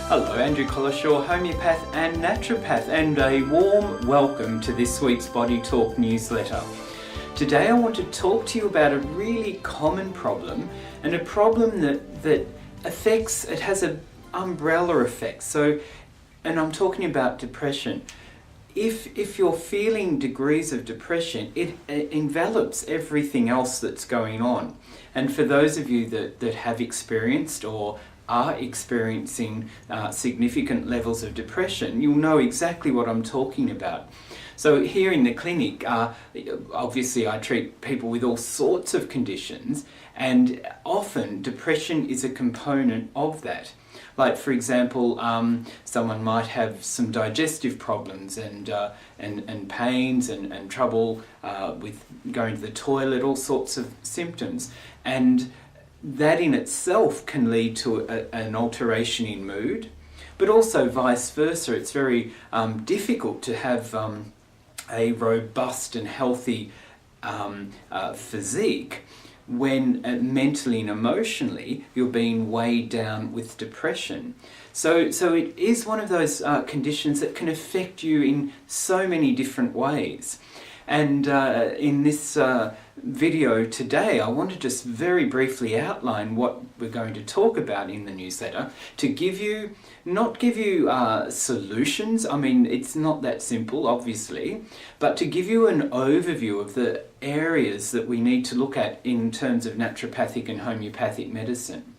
Hello, Andrew Collishaw, homeopath and naturopath, and a warm welcome to this week's Body Talk newsletter. Today I want to talk to you about a really common problem, and a problem that affects, it has an umbrella effect. And I'm talking about depression. If you're feeling degrees of depression, it envelops everything else that's going on. And for those of you that have experienced or are experiencing significant levels of depression, you'll know exactly what I'm talking about. So here in the clinic, obviously I treat people with all sorts of conditions, and often depression is a component of that. Like, for example, someone might have some digestive problems and pains and trouble with going to the toilet, all sorts of symptoms. And that in itself can lead to an alteration in mood, but also vice versa. It's very difficult to have a robust and healthy physique when mentally and emotionally you're being weighed down with depression. So it is one of those conditions that can affect you in so many different ways. And in this video today, I want to just very briefly outline what we're going to talk about in the newsletter, to not give you solutions. I mean, it's not that simple, obviously, but to give you an overview of the areas that we need to look at in terms of naturopathic and homeopathic medicine.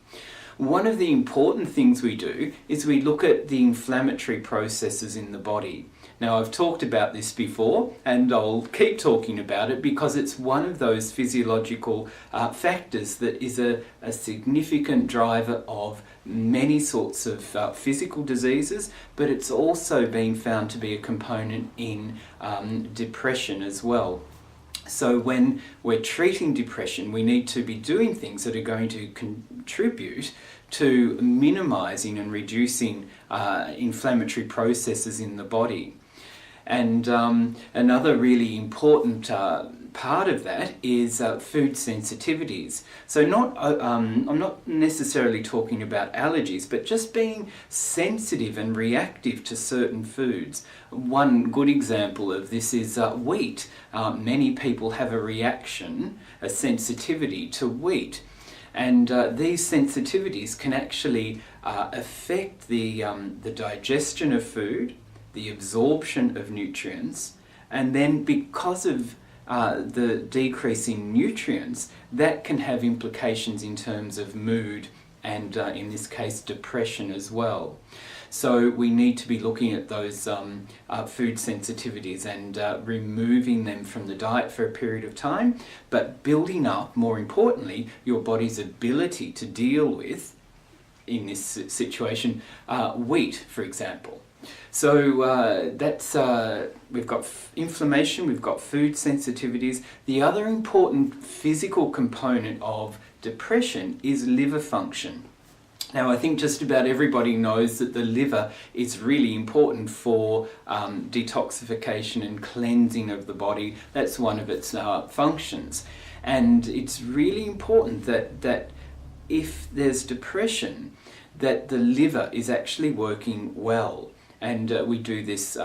One of the important things we do is we look at the inflammatory processes in the body. Now, I've talked about this before, and I'll keep talking about it because it's one of those physiological factors that is a significant driver of many sorts of physical diseases, but it's also been found to be a component in depression as well. So when we're treating depression, we need to be doing things that are going to contribute to minimising and reducing inflammatory processes in the body. And another really important part of that is food sensitivities. So I'm not necessarily talking about allergies, but just being sensitive and reactive to certain foods. One good example of this is wheat. Many people have a reaction, a sensitivity to wheat. And these sensitivities can actually affect the digestion of food, the absorption of nutrients, and then because of the decrease in nutrients, that can have implications in terms of mood and in this case depression as well. So we need to be looking at those food sensitivities and removing them from the diet for a period of time, but building up, more importantly, your body's ability to deal with, in this situation, wheat, for example. So we've got inflammation, we've got food sensitivities. The other important physical component of depression is liver function. Now, I think just about everybody knows that the liver is really important for detoxification and cleansing of the body. That's one of its functions. And it's really important that if there's depression, that the liver is actually working well. And we do this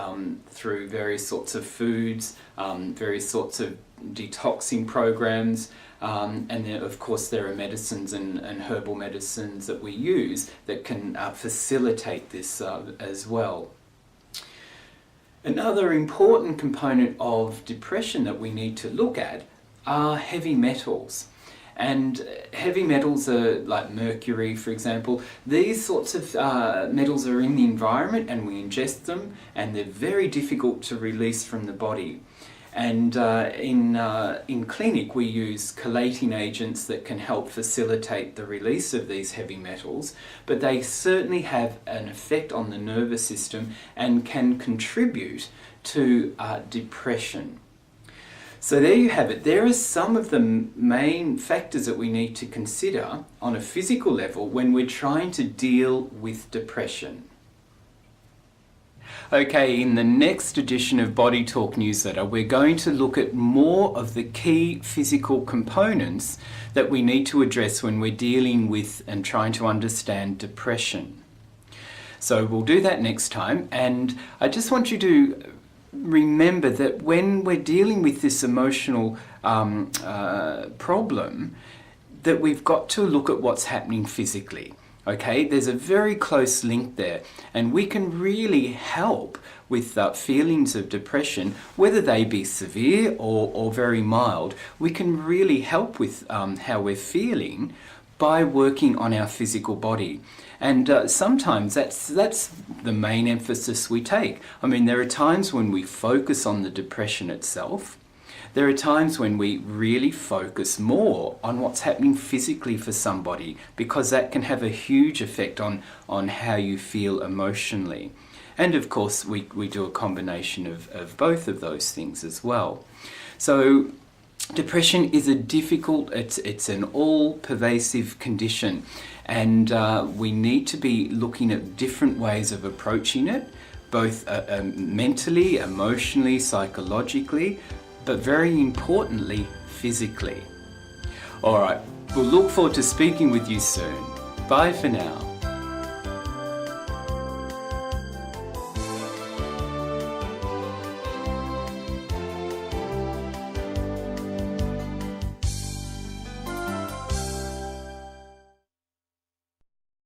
through various sorts of foods, various sorts of detoxing programs, and then, of course, there are medicines and herbal medicines that we use that can facilitate this as well. Another important component of depression that we need to look at are heavy metals. And heavy metals are like mercury, for example. These sorts of metals are in the environment and we ingest them, and they're very difficult to release from the body. And in clinic we use chelating agents that can help facilitate the release of these heavy metals, but they certainly have an effect on the nervous system and can contribute to depression. So there you have it. There are some of the main factors that we need to consider on a physical level when we're trying to deal with depression. Okay, in the next edition of Body Talk newsletter, we're going to look at more of the key physical components that we need to address when we're dealing with and trying to understand depression. So we'll do that next time, and I just want you to remember that when we're dealing with this emotional problem, that we've got to look at what's happening physically. Okay, there's a very close link there, and we can really help with feelings of depression, whether they be severe or very mild. We can really help with how we're feeling by working on our physical body. And sometimes that's the main emphasis we take. I mean, there are times when we focus on the depression itself. There are times when we really focus more on what's happening physically for somebody, because that can have a huge effect on how you feel emotionally. And of course, we do a combination of both of those things as well. So depression is a difficult, it's an all-pervasive condition, and we need to be looking at different ways of approaching it, both mentally, emotionally, psychologically, but very importantly, physically. All right, we'll look forward to speaking with you soon. Bye for now.